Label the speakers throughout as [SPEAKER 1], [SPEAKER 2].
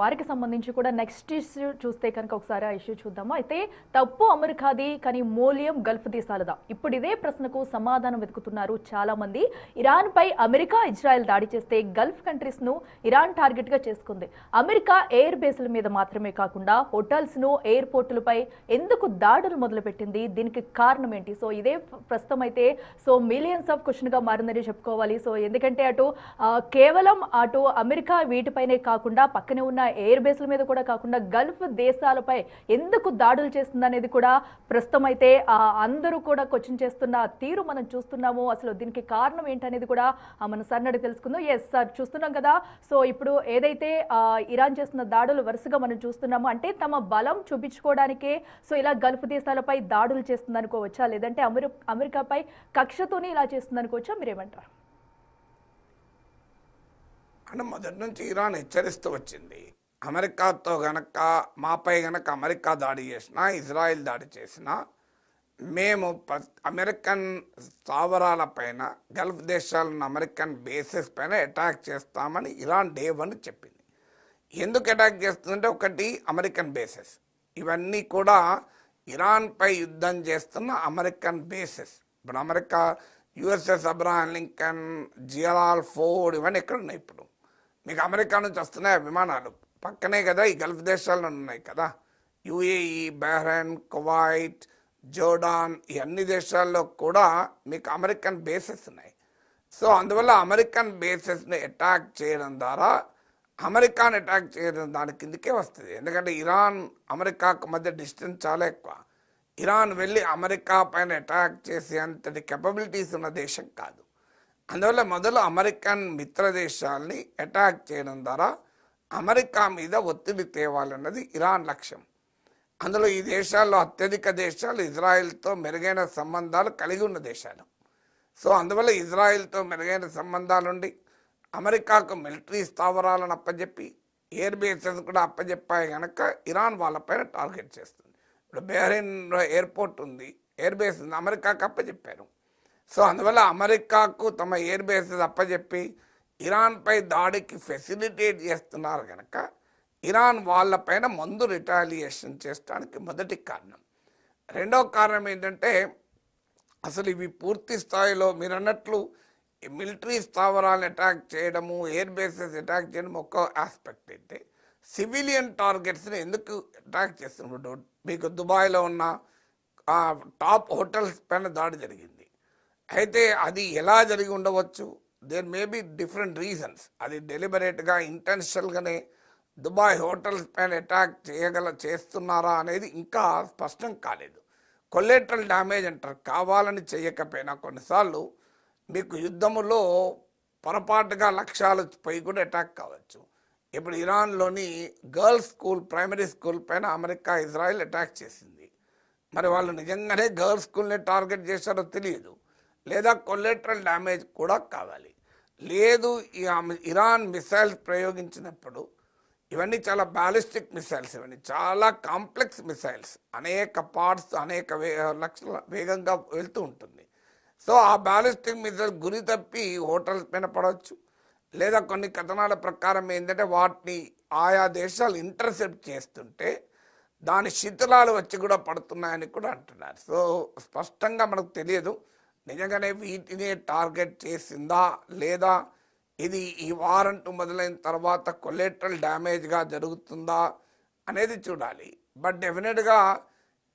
[SPEAKER 1] వారికి సంబంధించి కూడా నెక్స్ట్ ఇష్యూ చూస్తే కనుక ఒకసారి ఆ ఇష్యూ చూద్దాము. అయితే తప్పు అమెరికాది కానీ మూల్యం గల్ఫ్ దేశాలదా? ఇప్పుడు ఇదే ప్రశ్నకు సమాధానం వెతుకుతున్నారు చాలా మంది. ఇరాన్ పై అమెరికా ఇజ్రాయెల్ దాడి చేస్తే గల్ఫ్ కంట్రీస్ ను ఇరాన్ టార్గెట్ గా చేసుకుంది. అమెరికా ఎయిర్ బేస్ల మీద మాత్రమే కాకుండా హోటల్స్ ను ఎయిర్పోర్టులపై ఎందుకు దాడులు మొదలుపెట్టింది? దీనికి కారణం ఏంటి? సో ఇదే ప్రస్తుతం అయితే మిలియన్స్ ఆఫ్ క్వశ్చన్ గా మారిందని చెప్పుకోవాలి. ఎందుకంటే కేవలం అటు అమెరికా వీటిపైనే కాకుండా పక్కనే ఉన్న ఎయిర్ బేస్ల మీద కూడా కాకుండా గల్ఫ్ దేశాలపై ఎందుకు దాడులు చేస్తుందనేది కూడా ప్రస్తుతం అయితే అందరూ కూడా క్వశ్చన్ చేస్తున్న తీరు మనం చూస్తున్నాము. అసలు దీనికి కారణం ఏంటనేది కూడా మన సన్నడి తెలుసుకుందాం. ఎస్ సార్, చూస్తున్నాం కదా. ఇప్పుడు ఏదైతే ఇరాన్ చేస్తున్న దాడులు వరుసగా మనం చూస్తున్నాము, అంటే తమ బలం చూపించుకోవడానికే ఇలా గల్ఫ్ దేశాలపై దాడులు చేస్తుంది అనుకోవచ్చా, లేదంటే అమెరికాపై కక్షతోనే ఇలా చేస్తుంది అనుకోవచ్చా? మీరేమంటారు?
[SPEAKER 2] అంటే మొదటి నుంచి ఇరాన్ హెచ్చరిస్తూ వచ్చింది, అమెరికాతో గనక మాపై గనక అమెరికా దాడి చేసినా ఇజ్రాయిల్ దాడి చేసినా మేము అమెరికన్ స్థావరాల పైన గల్ఫ్ దేశాలను అమెరికన్ బేసెస్ పైన అటాక్ చేస్తామని ఇరాన్ డే 1 చెప్పింది. ఎందుకు అటాక్ చేస్తుందంటే, ఒకటి అమెరికన్ బేసెస్, ఇవన్నీ కూడా ఇరాన్పై యుద్ధం చేస్తున్న అమెరికన్ బేసెస్. ఇప్పుడు America USS Abraham Lincoln, Gerald Ford ఇవన్నీ ఎక్కడున్నాయి? ఇప్పుడు మీకు అమెరికా నుంచి వస్తున్నాయి విమానాలు, పక్కనే కదా ఈ గల్ఫ్ దేశాల్లో ఉన్నాయి కదా. యుఏఈ, బహ్రెయిన్, కువైట్, జోర్డాన్, ఈ అన్ని దేశాల్లో కూడా మీకు అమెరికన్ బేసెస్ ఉన్నాయి. అందువల్ల అమెరికన్ బేసెస్ని అటాక్ చేయడం ద్వారా అమెరికాని అటాక్ చేయడం దాని కిందకే వస్తుంది. ఎందుకంటే ఇరాన్ అమెరికాకు మధ్య డిస్టెన్స్ చాలా ఎక్కువ. ఇరాన్ వెళ్ళి అమెరికా పైన అటాక్ చేసే అంతటి కెపబిలిటీస్ ఉన్న దేశం కాదు. అందువల్ల మొదలు అమెరికన్ మిత్ర దేశాలని అటాక్ చేయడం ద్వారా అమెరికా మీద ఒత్తిడి తేవాలన్నది ఇరాన్ లక్ష్యం. అందులో ఈ దేశాల్లో అత్యధిక దేశాలు ఇజ్రాయెల్తో మెరుగైన సంబంధాలు కలిగి ఉన్న దేశాలు. అందువల్ల ఇజ్రాయెల్తో మెరుగైన సంబంధాలుండి అమెరికాకు మిలిటరీ స్థావరాలను అప్పచెప్పి ఎయిర్ బేసెస్ కూడా అప్పచెప్పాయి కనుక ఇరాన్ వాళ్ళపైన టార్గెట్ చేస్తుంది. ఇప్పుడు బహ్రెయిన్ ఎయిర్పోర్ట్ ఉంది, ఎయిర్ బేస్ ఉంది, అమెరికాకు అప్పచెప్పారు. అందువల్ల అమెరికాకు తమ ఎయిర్ బేసెస్ అప్పచెప్పి ఇరాన్పై దాడికి ఫెసిలిటేట్ చేస్తున్నారు కనుక ఇరాన్ వాళ్ళపైన ముందు రిటాలియేషన్ చేయడానికి మొదటి కారణం. రెండో కారణం ఏంటంటే, అసలు ఇవి పూర్తి స్థాయిలో మీరు అన్నట్లు మిలిటరీ స్థావరాలను అటాక్ చేయడము, ఎయిర్ బేసెస్ అటాక్ చేయడం ఒక ఆస్పెక్ట్ అయితే, సివిలియన్ టార్గెట్స్ని ఎందుకు అటాక్ చేస్తున్నప్పుడు మీకు దుబాయ్లో ఉన్న టాప్ హోటల్స్ పైన దాడి జరిగింది. అయితే అది ఎలా జరిగి ఉండవచ్చు? There may be different reasons. అది డెలిబరేట్గా ఇంటెన్షనల్గానే దుబాయ్ హోటల్స్ పైన అటాక్ చేస్తున్నారా అనేది ఇంకా స్పష్టం కాలేదు. కొలెటరల్ డ్యామేజ్ అంటారు, కావాలని చేయకపోయినా కొన్నిసార్లు మీకు యుద్ధములో పొరపాటుగా లక్ష్యాలు పోయి కూడా అటాక్ కావచ్చు. ఇప్పుడు ఇరాన్లోని గర్ల్స్ స్కూల్, ప్రైమరీ స్కూల్ పైన అమెరికా ఇజ్రాయెల్ అటాక్ చేసింది. మరి వాళ్ళు నిజంగానే గర్ల్స్ స్కూల్ని టార్గెట్ చేశారో తెలియదు, లేదా కొలెటరల్ డ్యామేజ్ కూడా కావాలి. లేదు, ఇరాన్ మిసైల్స్ ప్రయోగించినప్పుడు ఇవన్నీ చాలా బ్యాలిస్టిక్ మిసైల్స్, ఇవన్నీ చాలా కాంప్లెక్స్ మిసైల్స్, అనేక పార్ట్స్ అనేక లక్షల వేగంగా వెళ్తూ ఉంటుంది. ఆ బ్యాలిస్టిక్ మిసైల్ గురి తప్పి హోటల్స్ పైన పడవచ్చు, లేదా కొన్ని కథనాల ప్రకారం ఏంటంటే వాటిని ఆయా దేశాలు ఇంటర్సెప్ట్ చేస్తుంటే దాని శిథిలాలు వచ్చి కూడా పడుతున్నాయని కూడా అంటున్నారు. స్పష్టంగా మనకు తెలియదు నిజంగానే వీటిని టార్గెట్ చేసిందా లేదా, ఇది ఈ వారంట్ మొదలైన తర్వాత కొలెటరల్ డ్యామేజ్గా జరుగుతుందా అనేది చూడాలి. బట్ డెఫినెట్గా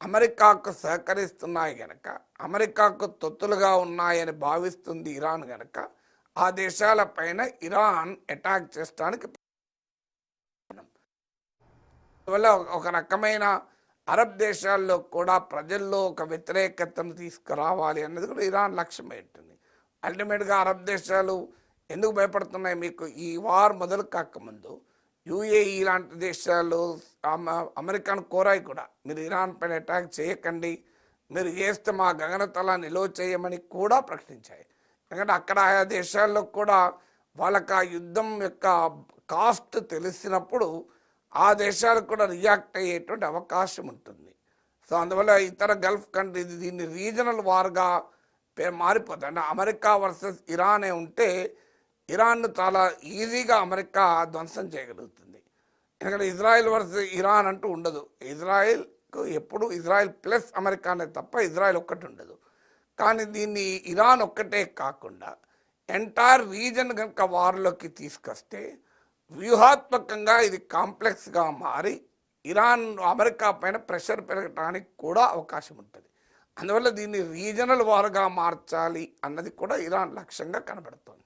[SPEAKER 2] అమెరికాకు సహకరిస్తున్నాయి కనుక, అమెరికాకు తొత్తులుగా ఉన్నాయని భావిస్తుంది ఇరాన్ కనుక, ఆ దేశాల పైన ఇరాన్ అటాక్ చేయడానికి వల్ల ఒక రకమైన అరబ్ దేశాల్లో కూడా ప్రజల్లో ఒక వ్యతిరేకతను తీసుకురావాలి అన్నది కూడా ఇరాన్ లక్ష్యం ఉంటుంది. అల్టిమేట్గా అరబ్ దేశాలు ఎందుకు భయపడుతున్నాయి? మీకు ఈ వార్ మొదలు కాకముందు యుఏఈ లాంటి దేశాలు అమెరికాను కోరాయి కూడా, మీరు ఇరాన్ పైన అటాక్ చేయకండి, మీరు చేస్తే మా గగనతలాన్ని నిలువ చేయమని కూడా ప్రకటించాయి. ఎందుకంటే అక్కడ ఆయా దేశాల్లో కూడా వాళ్ళకి ఆ యుద్ధం యొక్క కాస్ట్ తెలిసినప్పుడు ఆ దేశాలకు కూడా రియాక్ట్ అయ్యేటువంటి అవకాశం ఉంటుంది. అందువల్ల ఇతర గల్ఫ్ కంట్రీ దీన్ని రీజనల్ వార్గా మారిపోతుంది. అంటే అమెరికా వర్సెస్ ఇరానే ఉంటే ఇరాన్ను చాలా ఈజీగా అమెరికా ధ్వంసం చేయగలుగుతుంది. ఎందుకంటే ఇజ్రాయెల్ వర్సెస్ ఇరాన్ అంటూ ఉండదు. ఇజ్రాయెల్కు ఎప్పుడు ఇజ్రాయెల్ ప్లస్ అమెరికానే తప్ప ఇజ్రాయెల్ ఒక్కటి ఉండదు. కానీ దీన్ని ఇరాన్ ఒక్కటే కాకుండా ఎంటైర్ రీజన్ కనుక వార్లోకి తీసుకొస్తే వ్యూహాత్మకంగా ఇది కాంప్లెక్స్గా మారి ఇరాన్ అమెరికా పైన ప్రెషర్ పెరగడానికి కూడా అవకాశం ఉంటుంది. అందువల్ల దీన్ని రీజనల్ వార్గా మార్చాలి అన్నది కూడా ఇరాన్ లక్ష్యంగా కనబడుతోంది.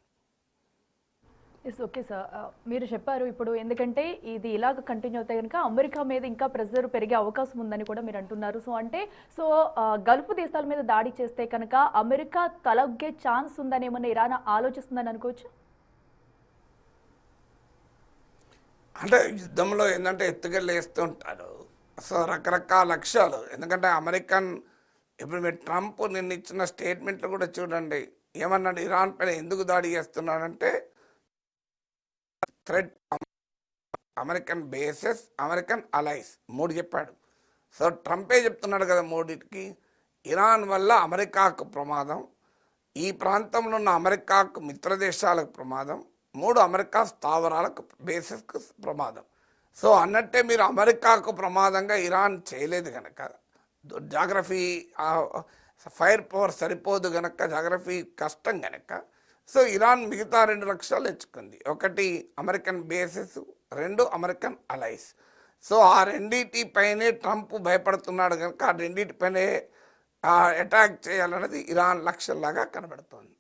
[SPEAKER 1] ఎస్ ఓకే సార్, మీరు చెప్పారు ఇప్పుడు ఎందుకంటే ఇది ఇలాగ కంటిన్యూ అవుతాయి కనుక అమెరికా మీద ఇంకా ప్రెజర్ పెరిగే అవకాశం ఉందని కూడా మీరు అంటున్నారు. సో గల్ఫ్ దేశాల మీద దాడి చేస్తే కనుక అమెరికా తలగ్గే ఛాన్స్ ఉందని ఏమన్నా ఇరాన్ ఆలోచిస్తుందని అనుకోవచ్చు?
[SPEAKER 2] అంటే యుద్ధంలో ఏంటంటే ఎత్తుకెళ్ళి వేస్తూ ఉంటారు. సో రకరకాల లక్ష్యాలు. ఎందుకంటే అమెరికన్ ఇప్పుడు మీరు ట్రంప్ నిన్న ఇచ్చిన స్టేట్మెంట్లు కూడా చూడండి. ఏమన్నాడు, ఇరాన్ పైన ఎందుకు దాడి చేస్తున్నాడంటే threat American bases, American allies 3 చెప్పాడు. సో ట్రంపే చెప్తున్నాడు కదా మూడింటికి, ఇరాన్ వల్ల అమెరికాకు ప్రమాదం, ఈ ప్రాంతంలో ఉన్న అమెరికాకు మిత్ర దేశాలకు ప్రమాదం, 3 అమెరికా స్థావరాలకు బేసెస్కు ప్రమాదం. సో అన్నట్టే మీరు అమెరికాకు ప్రమాదంగా ఇరాన్ చేయలేదు కనుక, జాగ్రఫీ ఫైర్ పవర్ సరిపోదు కనుక, జాగ్రఫీ కష్టం కనుక, సో ఇరాన్ మిగతా 2 లక్ష్యాలు తెచ్చుకుంది. ఒకటి American bases, 2 American allies. So ఆ రెండింటిపైనే ట్రంప్ భయపడుతున్నాడు కనుక ఆ రెండింటిపైనే అటాక్ చేయాలన్నది ఇరాన్ లక్ష్యంలాగా కనబడుతోంది.